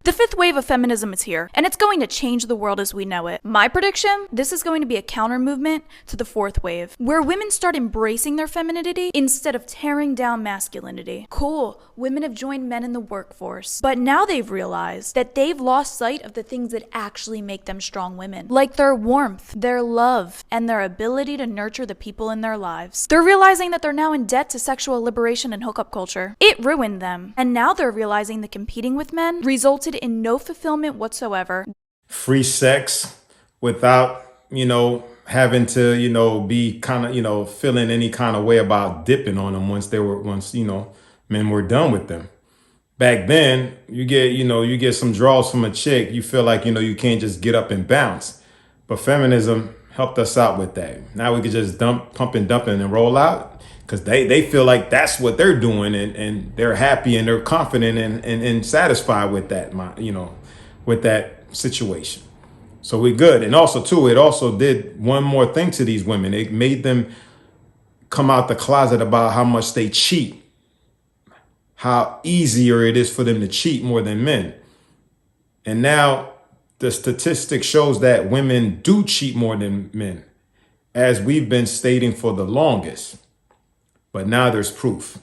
The fifth wave of feminism is here, and it's going to change the world as we know it. My prediction, this is going to be a counter movement to the fourth wave, where women start embracing their femininity instead of tearing down masculinity. Cool, women have joined men in the workforce, but now they've realized that they've lost sight of the things that actually make them strong women, like their warmth, their love, and their ability to nurture the people in their lives. They're realizing that they're now in debt to sexual liberation and hookup culture. It ruined them, and now they're realizing that competing with men resulted in no fulfillment whatsoever. Free sex without, having to, be kind of, feeling any kind of way about dipping on them once men were done with them. Back then, you get some draws from a chick, you feel like, you can't just get up and bounce. But feminism helped us out with that. Now we can just pump and dump and roll out because they feel like that's what they're doing and they're happy and they're confident and satisfied with that, with that situation. So we're good. And also too, it also did one more thing to these women. It made them come out the closet about how much they cheat, how easier it is for them to cheat more than men. And now the statistic shows that women do cheat more than men, as we've been stating for the longest. But now there's proof.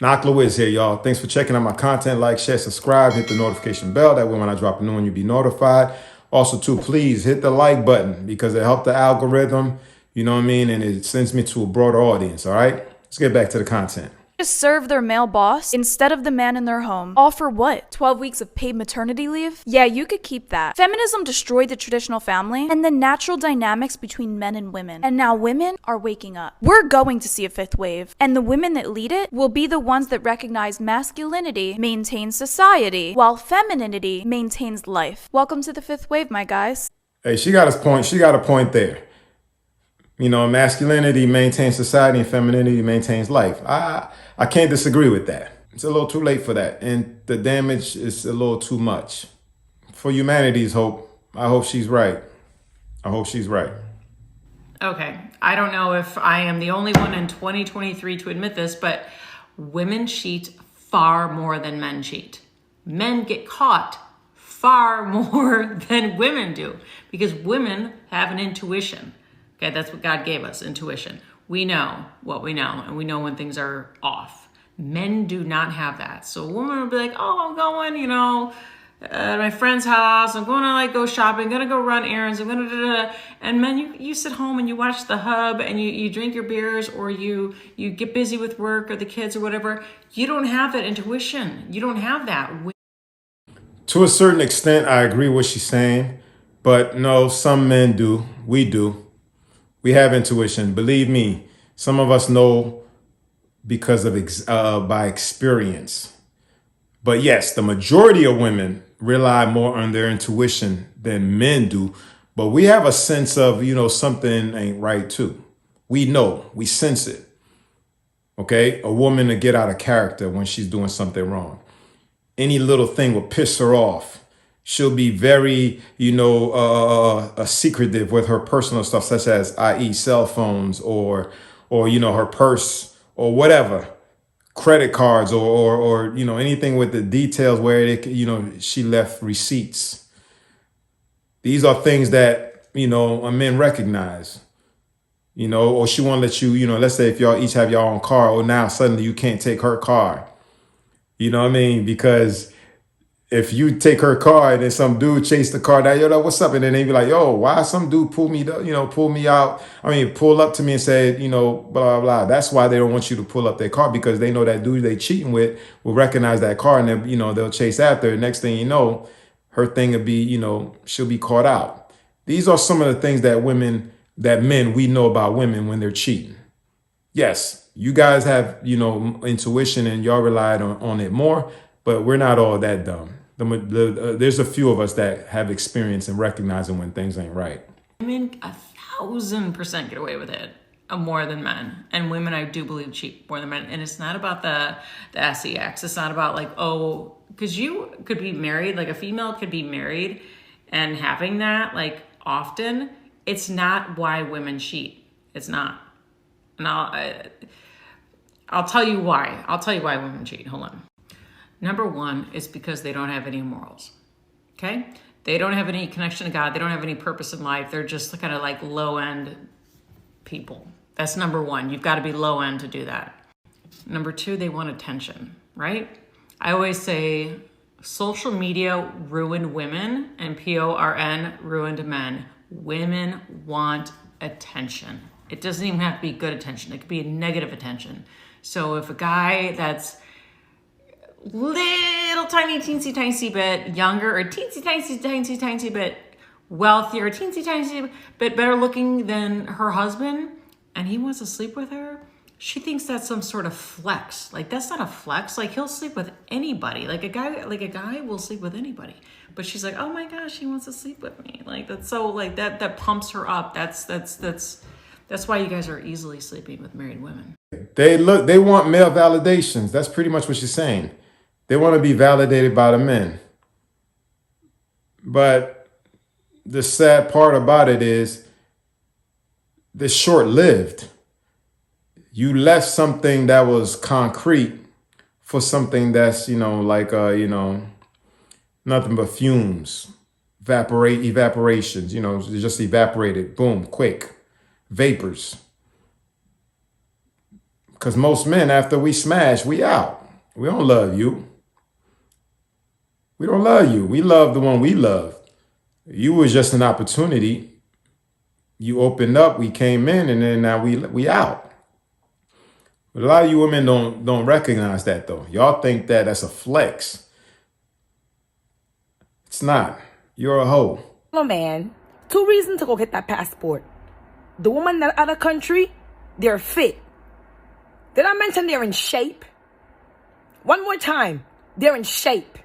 Knock Lewis here, y'all. Thanks for checking out my content. Like, share, subscribe, hit the notification bell. That way when I drop a new one, you'll be notified. Also, too, please hit the like button because it helps the algorithm, you know what I mean? And it sends me to a broader audience, all right? Let's get back to the content. Just serve their male boss instead of the man in their home. All for what? 12 weeks of paid maternity leave? Yeah, you could keep that. Feminism destroyed the traditional family and the natural dynamics between men and women. And now women are waking up. We're going to see a fifth wave, and the women that lead it will be the ones that recognize masculinity maintains society, while femininity maintains life. Welcome to the fifth wave, my guys. Hey, she got a point. She got a point there. Masculinity maintains society and femininity maintains life. I can't disagree with that. It's a little too late for that. And the damage is a little too much. For humanity's hope, I hope she's right. I hope she's right. Okay, I don't know if I am the only one in 2023 to admit this, but women cheat far more than men cheat. Men get caught far more than women do because women have an intuition. Okay, that's what God gave us, intuition. We know what we know, and we know when things are off. Men do not have that. So a woman will be like, oh, I'm going, at my friend's house. I'm going to go shopping. I'm going to go run errands. I'm going to And men, you sit home and you watch the hub and you drink your beers or you get busy with work or the kids or whatever. You don't have that intuition. You don't have that. To a certain extent, I agree with what she's saying. But no, some men do. We do. We have intuition. Believe me, some of us know because of by experience. But yes, the majority of women rely more on their intuition than men do. But we have a sense of, something ain't right too. We know, we sense it. Okay, a woman to get out of character when she's doing something wrong. Any little thing will piss her off. She'll be very, secretive with her personal stuff, such as, i.e., cell phones or her purse or whatever, credit cards or anything with the details where she left receipts. These are things that, men recognize, or she won't let you, let's say if y'all each have your own car, or now suddenly you can't take her car. You know what I mean? Because if you take her car and then some dude chase the car down, what's up? And then they be like, yo, why some dude pull me out? Pull up to me and say, blah, blah, blah. That's why they don't want you to pull up their car, because they know that dude they cheating with will recognize that car and then, they'll chase after her. Next thing you know, her thing will be, she'll be caught out. These are some of the things that men, we know about women when they're cheating. Yes, you guys have, intuition and y'all relied on it more, but we're not all that dumb. There's a few of us that have experience in recognizing when things ain't right. Women 1,000% get away with it more than men, and women I do believe cheat more than men. And it's not about the sex. It's not about because you could be married, a female could be married and having that often. It's not why women cheat. It's not. And I'll tell you why. I'll tell you why women cheat. Hold on. Number one is because they don't have any morals. Okay? They don't have any connection to God. They don't have any purpose in life. They're just kind of like low end people. That's number one. You've got to be low end to do that. Number two, they want attention, right? I always say social media ruined women and PORN ruined men. Women want attention. It doesn't even have to be good attention. It could be negative attention. So if a guy that's little tiny teensy bit younger or teensy bit wealthier, teensy bit better looking than her husband, and he wants to sleep with her, she thinks that's some sort of flex. Like, that's not a flex. Like, he'll sleep with anybody. Like a guy will sleep with anybody. But she's like, oh my gosh, he wants to sleep with me. Like, that's so, like, that pumps her up. That's why you guys are easily sleeping with married women. They want male validations. That's pretty much what she's saying. They want to be validated by the men. But the sad part about it is they're short-lived. You left something that was concrete for something that's, nothing but fumes, evaporations, just evaporated, boom, quick, vapors. Because most men, after we smash, we out. We don't love you. We don't love you. We love the one we love. You was just an opportunity. You opened up, we came in, and then now we out. But a lot of you women don't recognize that, though. Y'all think that that's a flex. It's not. You're a hoe. Hello, man. 2 reasons to go get that passport. The woman in that other country, they're fit. Did I mention they're in shape? One more time. They're in shape.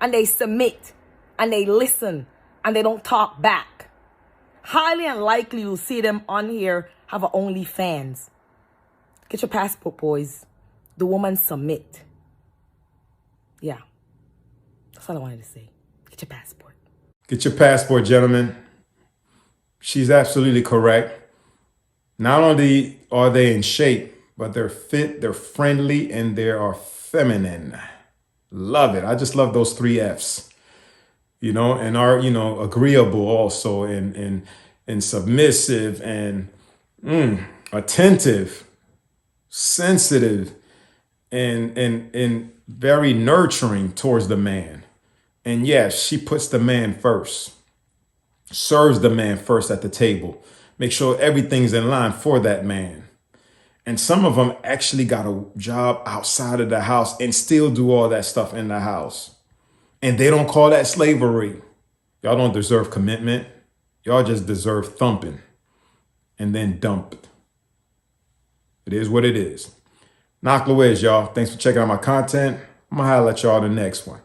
And they submit. And they listen. And they don't talk back. Highly unlikely you'll see them on here have a OnlyFans. Get your passport, boys. The woman submit. Yeah. That's all I wanted to say. Get your passport. Get your passport, gentlemen. She's absolutely correct. Not only are they in shape, but they're fit, they're friendly, and they are feminine. Love it. I just love those 3 F's. And are, agreeable also, and submissive, and attentive, sensitive, and very nurturing towards the man. And yes, she puts the man first, serves the man first at the table, make sure everything's in line for that man. And some of them actually got a job outside of the house and still do all that stuff in the house. And they don't call that slavery. Y'all don't deserve commitment. Y'all just deserve thumping and then dumped. It is what it is. Knock Louise, y'all. Thanks for checking out my content. I'm going to holler at y'all in the next one.